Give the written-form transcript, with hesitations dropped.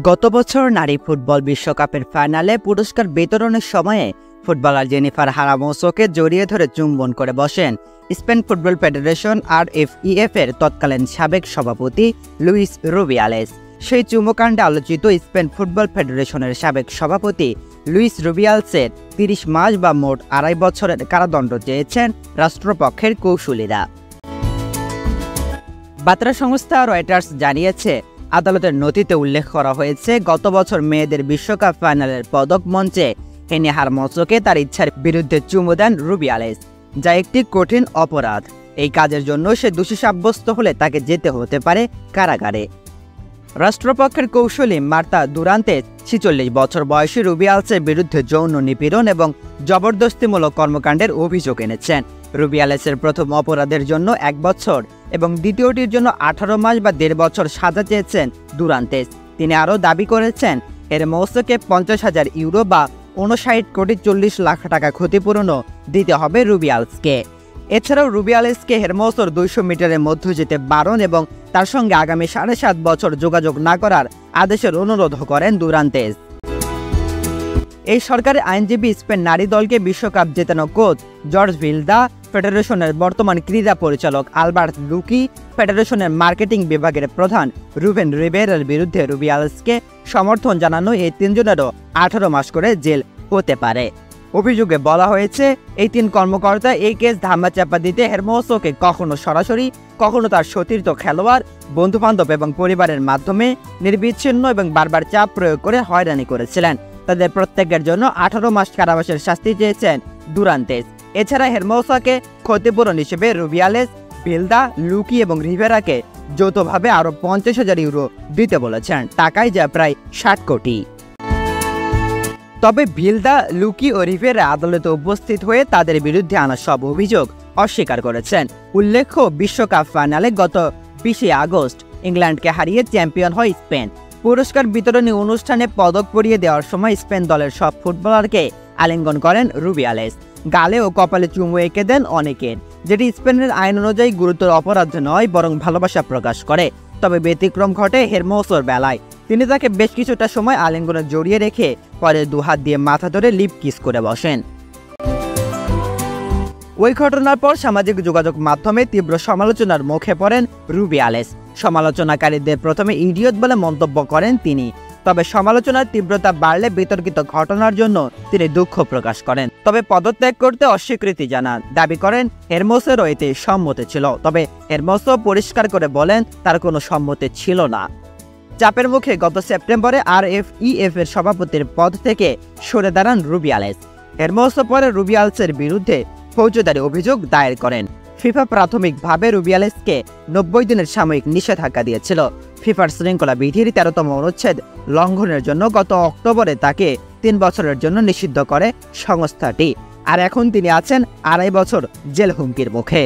গত বছর নারী ফুটবল বিশ্বকাপের ফাইনালে পুরস্কার বিতরণের সময়ে ফুটবলার জেনিফার হারামোসোকে জড়িয়ে ধরে চুম্বন করে বসেন স্পেন ফুটবল ফেডারেশন RFEF এর তৎকালীন সাবেক সভাপতি লুইস রুবিয়ালেস। সেই চুম্বকাণ্ডে আলোচিত স্পেন ফুটবল ফেডারেশনের সাবেক সভাপতি লুইস রুবিয়ালসের 30 মাস বা মোট 2.5 বছরের কারাদণ্ড চেয়েছেন রাষ্ট্রপক্ষের কৌঁসুলিরা। বার্তা সংস্থা রয়টার্স জানিয়েছে, আদালতের নথিতে উল্লেখ করা হয়েছে, গত বছর মেয়েদের বিশ্বকাপ ফাইনালের পদক মঞ্চে হেনি হারমোসোকে তার ইচ্ছার বিরুদ্ধে চুমু দেন রুবিয়ালেস, যা একটি কঠিন অপরাধ। এই কাজের জন্য সে দোষী সাব্যস্ত হলে তাকে যেতে হতে পারে কারাগারে। রাষ্ট্রপক্ষের কৌঁসুলি মার্তা দুরান্তে 46 বছর বয়সী রুবিয়ালসের বিরুদ্ধে যৌন নিপীড়ন এবং জবরদস্তিমূলক কর্মকাণ্ডের অভিযোগ এনেছেন। রুবিয়ালেসের প্রথম অপরাধের জন্য 1 বছর এবং দ্বিতীয়টির জন্য 18 মাস বা 1.5 বছর সাজা চেয়েছেন দুরান্তেস। তিনি আরও দাবি করেছেন, হেরমোসোকে 50,000 ইউরো বা 59 কোটি 40 লাখ টাকা ক্ষতিপূরণও দিতে হবে রুবিয়ালসকে। এছাড়াও রুবিয়ালেসকে হেরমোসোর 200 মিটারের মধ্যে যেতে বারণ এবং তার সঙ্গে আগামী 7.5 বছর যোগাযোগ না করার আদেশের অনুরোধ করেন দুরান্তেস। এই সরকারি আইনজীবী স্পেন নারী দলকে বিশ্বকাপ জেতানো কোচ জর্জ ভিলদা, ফেডারেশনের বর্তমান ক্রীড়া পরিচালক আলবার্ট লুকি, ফেডারেশনের মার্কেটিং বিভাগের প্রধান রুবেন রিবেরার বিরুদ্ধে রুবিয়ালেসকে সমর্থন জানানো এই তিনজনেরও 18 মাস করে জেল হতে পারে। অভিযোগে বলা হয়েছে, এই 3 কর্মকর্তা এই কেস ধামাচাপা দিতে হেরমোসোকে কখনো সরাসরি, কখনো তার সতীর্থ খেলোয়াড়, বন্ধুবান্ধব এবং পরিবারের মাধ্যমে নির্বিচ্ছিন্ন এবং বারবার চাপ প্রয়োগ করে হয়রানি করেছিলেন। তাদের প্রত্যেকের জন্য 18 মাস কারাবাসের শাস্তি চেয়েছেন দুরান্তেস। এছাড়া হেরমোসোকে ক্ষতিপূরণ হিসেবে রুবিয়ালেস, ভিলদা, লুকি এবং রিভেরাকে যৌথভাবে আরও 50,000 ইউরো দিতে বলেছেন, টাকায় যা প্রায় 60 কোটি। তবে ভিলদা, লুকি ও রিভেরা আদালতে উপস্থিত হয়ে তাদের বিরুদ্ধে আনা সব অভিযোগ অস্বীকার করেছেন। উল্লেখ্য, বিশ্বকাপ ফাইনালে গত 20 আগস্ট ইংল্যান্ডকে হারিয়ে চ্যাম্পিয়ন হয় স্পেন। পুরস্কার বিতরণী অনুষ্ঠানে পদক পরিয়ে দেওয়ার সময় স্পেন দলের সব ফুটবলারকে আলিঙ্গন করেন রুবিয়ালেস। গালে ও কপালে চুমু এঁকে দেন অনেকের, যেটি স্পেনের আইন অনুযায়ী গুরুতর অপরাধ নয়, বরং ভালোবাসা প্রকাশ করে। তবে ব্যতিক্রম ঘটে হেরমোসোর বেলায়। তিনি তাকে বেশ কিছুটা সময় আলিঙ্গনে জড়িয়ে রেখে পরে 2 হাত দিয়ে মাথা ধরে লিপ কিস করে বসেন। ওই ঘটনার পর সামাজিক যোগাযোগ মাধ্যমে তীব্র সমালোচনার মুখে পড়েন রুবিয়ালেস। সমালোচনাকারীদের প্রথমে ইডিয়ট বলে মন্তব্য করেন তিনি। তবে সমালোচনার তীব্রতা বাড়লে বিতর্কিত ঘটনার জন্য তিনি দুঃখ প্রকাশ করেন, তবে পদত্যাগ করতে অস্বীকৃতি জানান। দাবি করেন হেরমোসোরও এতে সম্মতি ছিল, তবে হেরমোসো পরিষ্কার করে বলেন তার কোনো সম্মতি ছিল না। চাপের মুখে গত সেপ্টেম্বরে RFEF এর সভাপতির পদ থেকে সরে দাঁড়ান রুবিয়ালেস। হেরমোসো পরে রুবিয়ালসের বিরুদ্ধে ফৌজদারি অভিযোগ দায়ের করেন। ফিফা প্রাথমিকভাবে রুবিয়ালেসকে 90 দিনের সাময়িক নিষেধাজ্ঞা দিয়েছিল। ফিফার শৃঙ্খলা বিধির 13তম অনুচ্ছেদ লঙ্ঘনের জন্য গত অক্টোবরে তাকে 3 বছরের জন্য নিষিদ্ধ করে সংস্থাটি। আর এখন তিনি আছেন 2.5 বছর জেল হুমকির মুখে।